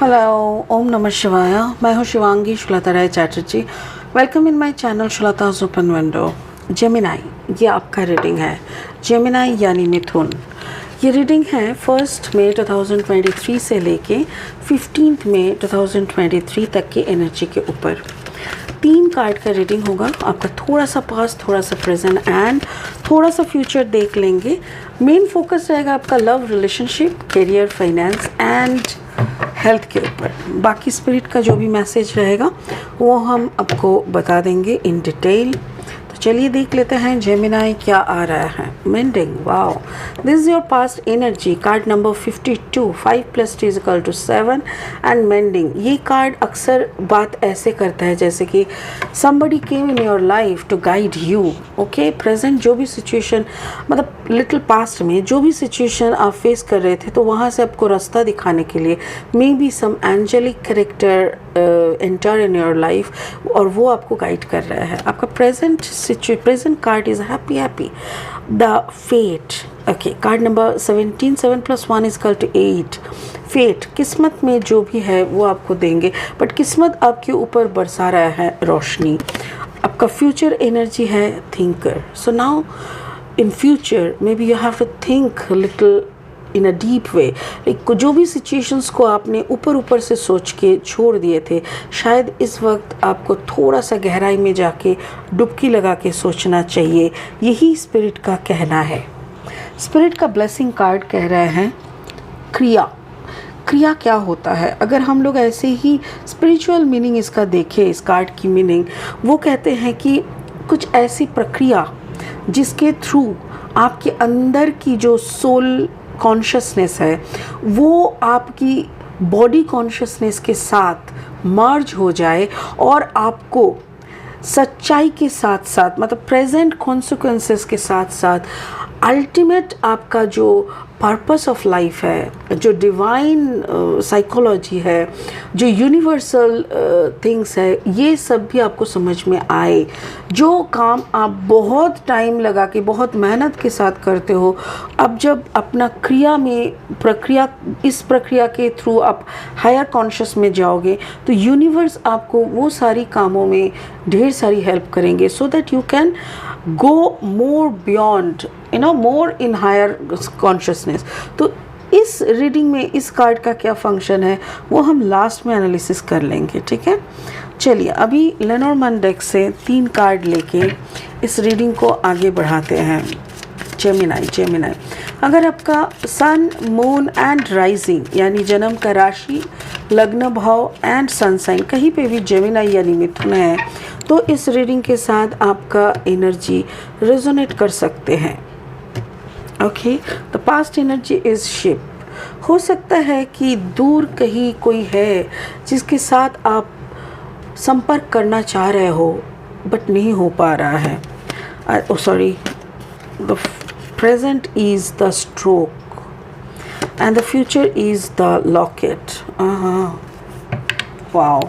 Hello, ओम नमः शिवाय। मैं हूँ Shivangi Shweta Rai Chatterjee. Welcome in my channel Shweta's open window. Gemini, ये आपका रीडिंग है। जेमिनाई यानी मिथुन। ये रीडिंग है 1 मई 2023 से लेके 15 मई 2023 तक की एनर्जी के ऊपर 3 कार्ड का रीडिंग होगा। आपका थोड़ा सा पास्ट, थोड़ा सा प्रेजेंट एंड थोड़ा सा फ्यूचर देख लेंगे। मेन फोकस रहेगा आपका love, relationship, career, finance and health के ऊपर। बाकी स्पिरिट का जो भी मैसेज रहेगा वो हम आपको बता देंगे इन डिटेल। तो चलिए देख लेते हैं जेमिनाई क्या आ रहा है। Mending, wow, this is your past energy. Card number 52, 5 + 2 = 7 and mending. ये कार्ड अक्सर बात ऐसे करता है जैसे कि somebody came in your life to guide you, okay. Present जो भी सिचुएशन, मतलब लिटिल पास्ट में जो भी सिचुएशन आप फेस कर रहे थे, तो वहाँ से आपको रास्ता दिखाने के लिए maybe some angelic character enter in your life और वो आपको गाइड कर रहा है। आपका present card is happy the fate, okay. Card number 17, 7 + 1 = 8। Fate, किस्मत में जो भी है वो आपको देंगे, बट किस्मत आपके ऊपर बरसा रहा है रोशनी। आपका फ्यूचर एनर्जी है thinker. So now in future may be you have to think little in a deep way. जो भी सिचुएशंस को आपने ऊपर से सोच के छोड़ दिए थे, शायद इस वक्त आपको थोड़ा सा गहराई में जाके डुबकी लगा के सोचना चाहिए। यही स्पिरिट का कहना है। स्पिरिट का ब्लेसिंग कार्ड कह रहे हैं क्रिया। क्रिया क्या होता है? अगर हम लोग ऐसे ही स्पिरिचुअल मीनिंग इसका देखें, इस कार्ड की मीनिंग, वो कहते हैं कि कुछ ऐसी प्रक्रिया जिसके थ्रू आपके अंदर की जो सोल कॉन्शियसनेस है वो आपकी बॉडी कॉन्शियसनेस के साथ मर्ज हो जाए और आपको सच्चाई के साथ साथ, मतलब प्रेजेंट कॉन्सिक्वेंसेस के साथ साथ अल्टीमेट आपका जो पर्पस ऑफ लाइफ है, जो डिवाइन साइकोलॉजी है, जो यूनिवर्सल थिंग्स है, ये सब भी आपको समझ में आए। जो काम आप बहुत टाइम लगा के, बहुत मेहनत के साथ करते हो, अब जब अपना इस प्रक्रिया के थ्रू आप हायर कॉन्शियस में जाओगे, तो यूनिवर्स आपको वो सारी कामों में ढेर सारी हेल्प करेंगे, so that you can go more beyond, more in higher consciousness. तो इस रीडिंग में इस कार्ड का क्या फंक्शन है वो हम लास्ट में एनालिसिस कर लेंगे, ठीक है। चलिए अभी लेनोर्मन डेक से 3 कार्ड लेके इस रीडिंग को आगे बढ़ाते हैं। जेमिनाई, अगर आपका सन, मून एंड राइजिंग यानी जन्म का राशि, लग्न भाव एंड सन साइन कहीं पे भी जेमिनाई यानी मिथुन है, तो इस रीडिंग के साथ आपका एनर्जी रेजोनेट कर सकते हैं, okay. The past energy is ship. हो सकता है कि दूर कहीं कोई है जिसके साथ आप संपर्क करना चाह रहे हो बट नहीं हो पा रहा है। Sorry, the present is the stroke and the future is the locket. Wow,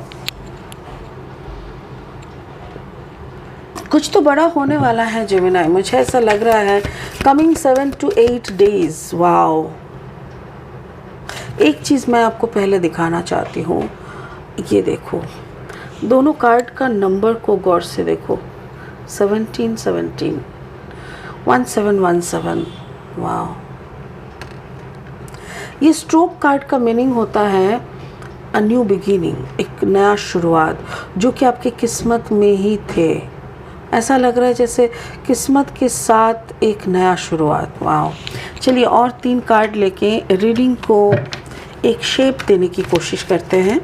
कुछ तो बड़ा होने वाला है जेमिनाई, मुझे ऐसा लग रहा है। Coming 7 to 8 days। वाओ, एक चीज़ मैं आपको पहले दिखाना चाहती हूँ। ये देखो, दोनों कार्ड का नंबर को गौर से देखो। 17 17, 1717। वाओ, ये स्ट्रोक कार्ड का मीनिंग होता है अ न्यू बिगिनिंग, एक नया शुरुआत, जो कि आपकी किस्मत में ही थे। ऐसा लग रहा है जैसे किस्मत के साथ एक नया शुरुआत। वाओ, चलिए और 3 कार्ड लेके रीडिंग को एक शेप देने की कोशिश करते हैं।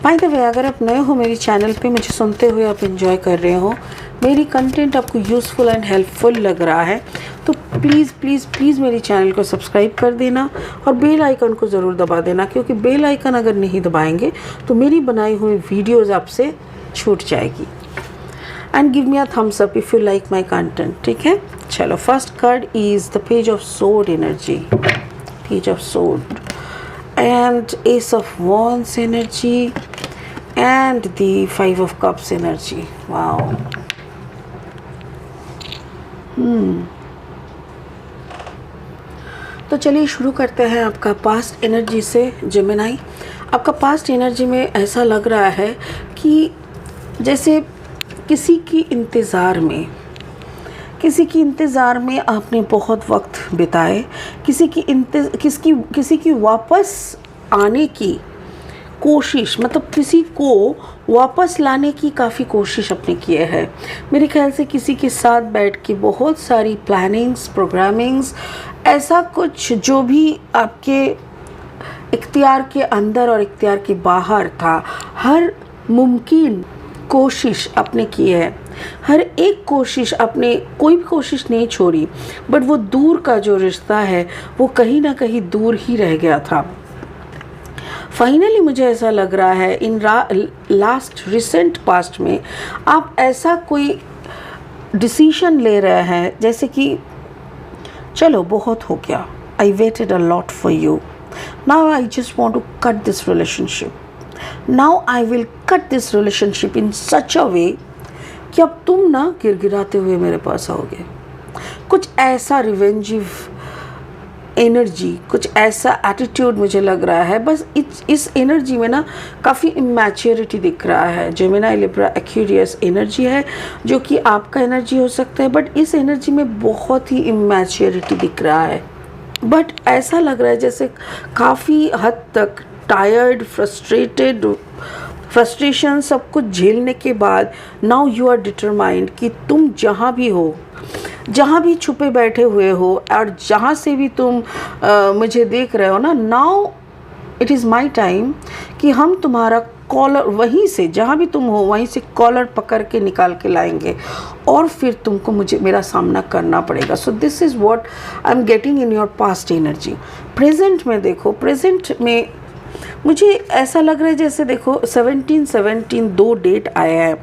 बाय द वे, अगर आप नए हो मेरी चैनल पे, मुझे सुनते हुए आप एंजॉय कर रहे हो, मेरी कंटेंट आपको यूज़फुल एंड हेल्पफुल लग रहा है, तो प्लीज़ प्लीज़ प्लीज़ मेरी चैनल को सब्सक्राइब कर देना और बेल आइकन को ज़रूर दबा देना, क्योंकि बेल आइकन अगर नहीं दबाएंगे तो मेरी बनाई हुई वीडियोस आपसे छूट जाएगी। And give me a thumbs up if you like my content, ठीक है। चलो, first card is the page of sword energy, page of sword and S of wands energy and the 5 of cups energy. Wow, तो चलिए शुरू करते हैं आपका past energy से जेमिनाई। आपका पास्ट एनर्जी में ऐसा लग रहा है कि जैसे किसी की इंतज़ार में आपने बहुत वक्त बिताए, किसी की वापस आने की कोशिश, मतलब किसी को वापस लाने की काफ़ी कोशिश अपने किए है। मेरे ख्याल से किसी के साथ बैठ के बहुत सारी प्लानिंग्स, प्रोग्रामिंग्स, ऐसा कुछ जो भी आपके इख्तियार के अंदर और इख्तियार के बाहर था, हर मुमकिन कोशिश आपने की है। हर एक कोशिश आपने, कोई भी कोशिश नहीं छोड़ी, बट वो दूर का जो रिश्ता है वो कहीं ना कहीं दूर ही रह गया था। फाइनली मुझे ऐसा लग रहा है इन लास्ट रिसेंट पास्ट में आप ऐसा कोई डिसीजन ले रहे हैं जैसे कि चलो बहुत हो गया, I waited a lot for you, now I just want to cut this relationship, now I will cut this relationship in such a way कि अब तुम ना गिड़गिड़ाते हुए मेरे पास आओगे। कुछ ऐसा रिवेंजिव एनर्जी, कुछ ऐसा एटीट्यूड मुझे लग रहा है। बस इस एनर्जी में ना काफ़ी इमैच्योरिटी दिख रहा है। जेमिनी, लिब्रा, एक्वेरियस एनर्जी है जो कि आपका एनर्जी हो सकता है, बट इस एनर्जी में बहुत ही इमैच्योरिटी दिख रहा है। बट ऐसा लग रहा है जैसे काफ़ी हद तक टायर्ड, फ्रस्ट्रेशन सब कुछ झेलने के बाद नाउ यू आर डिटरमाइंड कि तुम जहाँ भी हो, जहाँ भी छुपे बैठे हुए हो और जहाँ से भी तुम मुझे देख रहे हो ना, now it is my time कि हम तुम्हारा कॉलर वहीं से, जहाँ भी तुम हो वहीं से कॉलर पकड़ के निकाल के लाएंगे और फिर तुमको मेरा सामना करना पड़ेगा। So this is what I am getting in your past energy. Present में देखो, प्रेजेंट में मुझे ऐसा लग रहा है जैसे देखो 17 दो डेट आया है,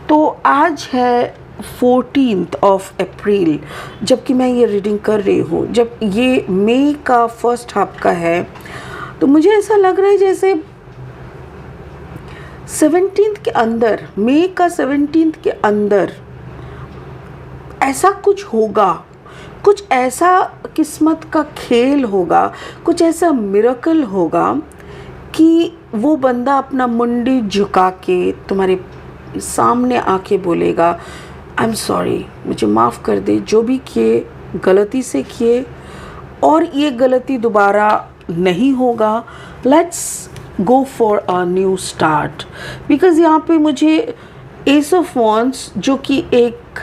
तो आज है 14th ऑफ अप्रैल जबकि मैं ये रीडिंग कर रही हूँ। जब ये मई का फर्स्ट हाफ का है तो मुझे ऐसा लग रहा है जैसे 17th के अंदर, मई का 17th के अंदर ऐसा कुछ होगा, कुछ ऐसा किस्मत का खेल होगा, कुछ ऐसा मिरेकल होगा कि वो बंदा अपना मुंडी झुका के तुम्हारे सामने आके बोलेगा आई एम सॉरी, मुझे माफ़ कर दे, जो भी किए गलती से किए और ये गलती दोबारा नहीं होगा, let's go for a new start. Because यहाँ पे मुझे एस ऑफ वॉन्ड्स जो कि एक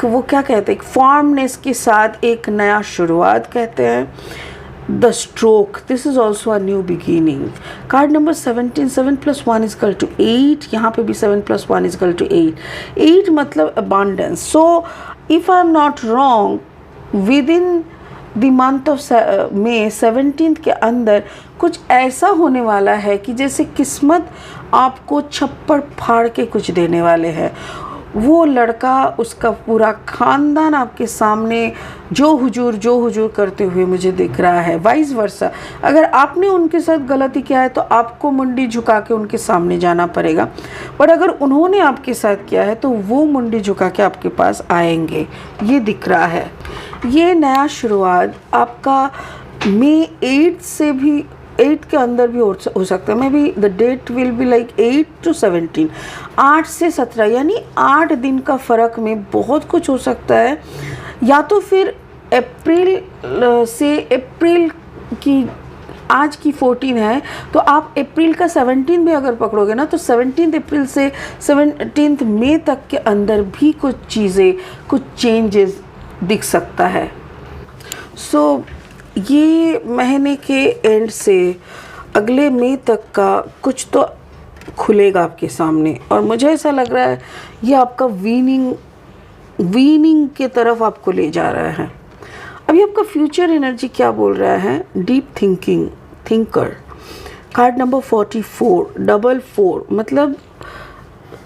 वो क्या कहते हैं, एक फॉर्मनेस के साथ एक नया शुरुआत कहते हैं। The stroke, this is also a new beginning. Card number 17, 7 + 1 = 8। यहाँ पे भी 7 + 1 = 8। 8 मतलब abundance. So if I am not wrong, within the month of May 17 के अंदर कुछ ऐसा होने वाला है कि जैसे किस्मत आपको छप्पड़ फाड़ के कुछ देने वाले हैं। वो लड़का, उसका पूरा ख़ानदान आपके सामने जो हुजूर करते हुए मुझे दिख रहा है। वाइस वर्सा, अगर आपने उनके साथ गलती किया है तो आपको मुंडी झुका के उनके सामने जाना पड़ेगा, पर अगर उन्होंने आपके साथ किया है तो वो मुंडी झुका के आपके पास आएंगे, ये दिख रहा है। ये नया शुरुआत आपका मई 8 से भी, 8 के अंदर भी हो सकता है। Maybe the date will be like 8 to 17, 8 से 17, यानी 8 दिन का फ़र्क में बहुत कुछ हो सकता है। या तो फिर अप्रैल से, अप्रैल की आज की 14 है तो आप अप्रैल का 17 भी अगर पकड़ोगे ना तो 17 अप्रैल से 17 मई तक के अंदर भी कुछ चीज़ें, कुछ चेंजेस दिख सकता है। सो ये महीने के एंड से अगले मई तक का कुछ तो खुलेगा आपके सामने और मुझे ऐसा लग रहा है ये आपका वीनिंग के तरफ आपको ले जा रहा है। अभी आपका फ्यूचर एनर्जी क्या बोल रहा है? Deep thinker. कार्ड नंबर 44, 4 मतलब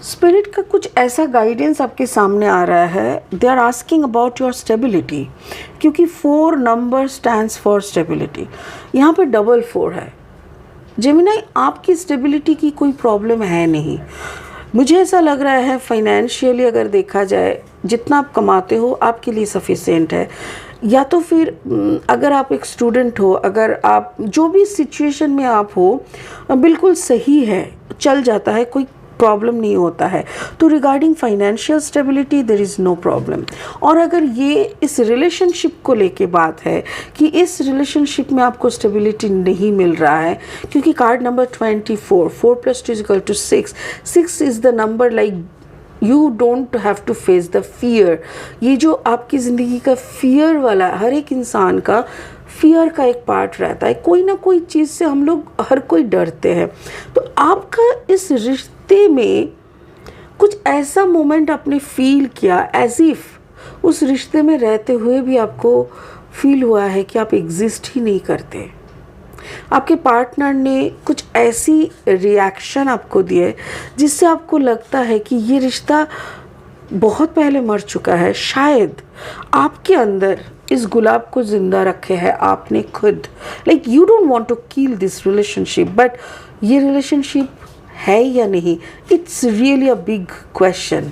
स्पिरिट का कुछ ऐसा गाइडेंस आपके सामने आ रहा है। They are asking about your stability, क्योंकि 4 नंबर स्टैंड्स फॉर स्टेबिलिटी। यहाँ पे 4 है। जेमिनी, आपकी स्टेबिलिटी की कोई प्रॉब्लम है नहीं। मुझे ऐसा लग रहा है फाइनेंशियली अगर देखा जाए जितना आप कमाते हो आपके लिए सफिशिएंट है। या तो फिर अगर आप एक स्टूडेंट हो, अगर आप जो भी सिचुएशन में आप हो बिल्कुल सही है, चल जाता है, कोई प्रॉब्लम नहीं होता है, तो regarding financial stability there is no problem. और अगर ये इस रिलेशनशिप को लेके बात है कि इस रिलेशनशिप में आपको स्टेबिलिटी नहीं मिल रहा है, क्योंकि card number 24, 4 + 2 = 6, 6 is the number like you don't have to face the fear. ये जो आपकी ज़िंदगी का फियर वाला, हर एक इंसान का फियर का एक पार्ट रहता है, कोई ना कोई चीज़ से हम लोग हर कोई डरते हैं। तो आपका इस रिश्ते में कुछ ऐसा मोमेंट आपने फील किया एज इफ उस रिश्ते में रहते हुए भी आपको फील हुआ है कि आप एग्जिस्ट ही नहीं करते। आपके पार्टनर ने कुछ ऐसी रिएक्शन आपको दिए जिससे आपको लगता है कि ये रिश्ता बहुत पहले मर चुका है। शायद आपके अंदर इस गुलाब को जिंदा रखे है आपने खुद, like you don't want to kill this relationship, but ये रिलेशनशिप है या नहीं, it's really a big question.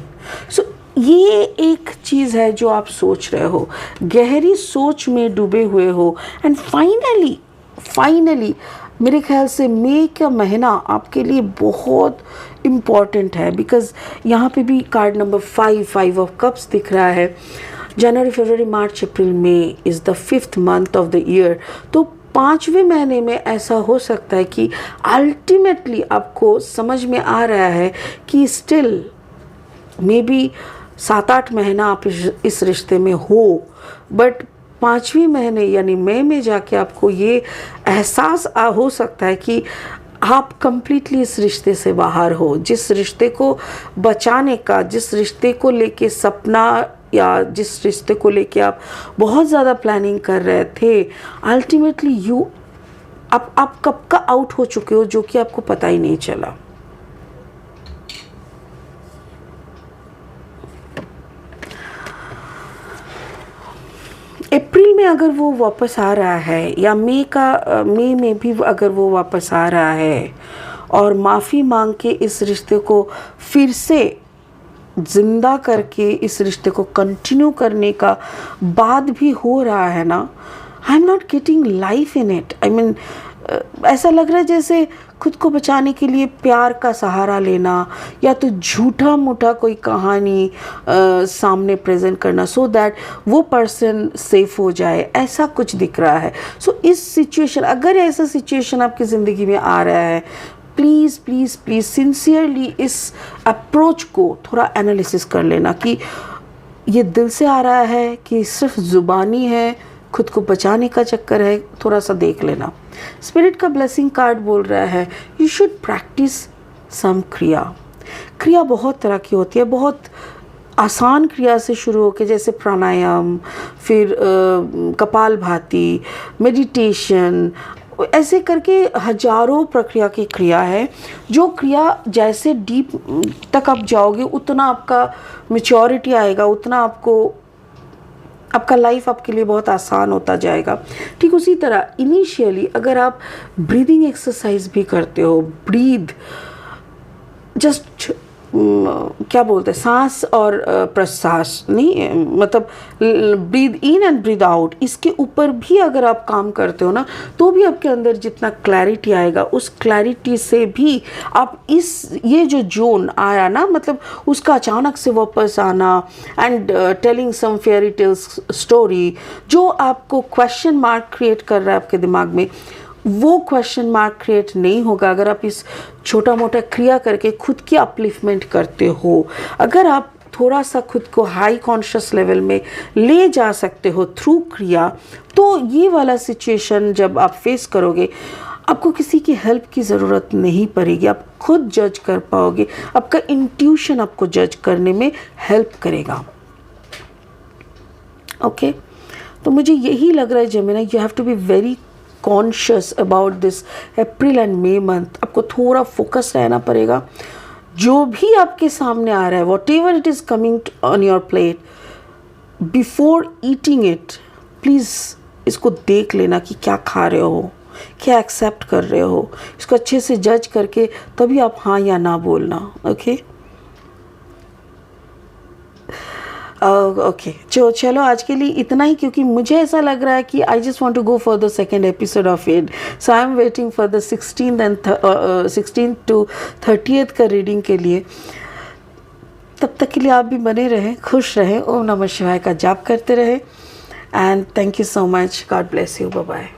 So ये एक चीज़ है जो आप सोच रहे हो, गहरी सोच में डूबे हुए हो, एंड फाइनली मेरे ख्याल से मई का महीना आपके लिए बहुत इम्पॉर्टेंट है, बिकॉज़ यहाँ पे भी कार्ड नंबर 5 ऑफ कप्स दिख रहा है। January, February, March, April, May is the 5th month of the year. तो 5वें महीने में ऐसा हो सकता है कि अल्टीमेटली आपको समझ में आ रहा है कि स्टिल मे बी 7-8 महीना आप इस रिश्ते में हो, बट 5वें महीने यानी मई में जाके आपको ये एहसास हो सकता है कि आप कंप्लीटली इस रिश्ते से बाहर हो। जिस रिश्ते को बचाने का, जिस रिश्ते को लेके सपना या जिस रिश्ते को लेके आप बहुत ज़्यादा प्लानिंग कर रहे थे, अल्टीमेटली आप कब का आउट हो चुके हो जो कि आपको पता ही नहीं चला। अप्रैल में अगर वो वापस आ रहा है या मई में भी अगर वो वापस आ रहा है और माफ़ी मांग के इस रिश्ते को फिर से जिंदा करके इस रिश्ते को कंटिन्यू करने का बाद भी हो रहा है ना, आई am not getting life in it. I mean ऐसा लग रहा है जैसे खुद को बचाने के लिए प्यार का सहारा लेना या तो झूठा मूठा कोई कहानी सामने प्रेजेंट करना सो दैट वो पर्सन सेफ हो जाए, ऐसा कुछ दिख रहा है। सो इस सिचुएशन, अगर ऐसा सिचुएशन आपकी ज़िंदगी में आ रहा है, प्लीज़ प्लीज़ प्लीज़ सिंसियरली इस अप्रोच को थोड़ा एनालिसिस कर लेना कि ये दिल से आ रहा है कि सिर्फ ज़ुबानी है, खुद को बचाने का चक्कर है, थोड़ा सा देख लेना। स्पिरिट का ब्लेसिंग कार्ड बोल रहा है यू शुड प्रैक्टिस सम क्रिया बहुत तरह की होती है, बहुत आसान क्रिया से शुरू होकर जैसे प्राणायाम, फिर कपालभाति, मेडिटेशन, ऐसे करके हजारों प्रक्रिया की क्रिया है। जो क्रिया जैसे डीप तक आप जाओगे उतना आपका मैच्योरिटी आएगा, उतना आपका लाइफ आपके लिए बहुत आसान होता जाएगा। ठीक उसी तरह इनिशियली अगर आप ब्रीदिंग एक्सरसाइज भी करते हो, ब्रीद जस्ट क्या बोलते हैं, सांस और प्रश्वास नहीं, मतलब breathe in and breathe out, इसके ऊपर भी अगर आप काम करते हो ना, तो भी आपके अंदर जितना क्लैरिटी आएगा, उस क्लैरिटी से भी आप ये जो जोन आया ना, मतलब उसका अचानक से वापस आना and telling some fairy tales story, जो आपको क्वेश्चन मार्क क्रिएट कर रहा है आपके दिमाग में, वो क्वेश्चन मार्क क्रिएट नहीं होगा अगर आप इस छोटा मोटा क्रिया करके खुद की अपलिफ्टमेंट करते हो। अगर आप थोड़ा सा खुद को हाई कॉन्शियस लेवल में ले जा सकते हो थ्रू क्रिया, तो ये वाला सिचुएशन जब आप फेस करोगे, आपको किसी की हेल्प की ज़रूरत नहीं पड़ेगी, आप खुद जज कर पाओगे, आपका इंट्यूशन आपको जज करने में हेल्प करेगा। ओके, तो मुझे यही लग रहा है Gemini, you have to be very conscious about this April and May month. आपको थोड़ा फोकस रहना पड़ेगा। जो भी आपके सामने आ रहा है, what ever it is coming on your plate, before eating it please इसको देख लेना कि क्या खा रहे हो, क्या एक्सेप्ट कर रहे हो, इसको अच्छे से जज करके तभी आप हाँ या ना बोलना। ओके, ओके चलो आज के लिए इतना ही, क्योंकि मुझे ऐसा लग रहा है कि I just want to go for the second episode of it. So I am waiting for the 16 to 30 का रीडिंग के लिए. तब तक के लिए आप भी बने रहें, खुश रहें, ओम नमः शिवाय का जाप करते रहें. And thank you so much. God bless you. Bye bye.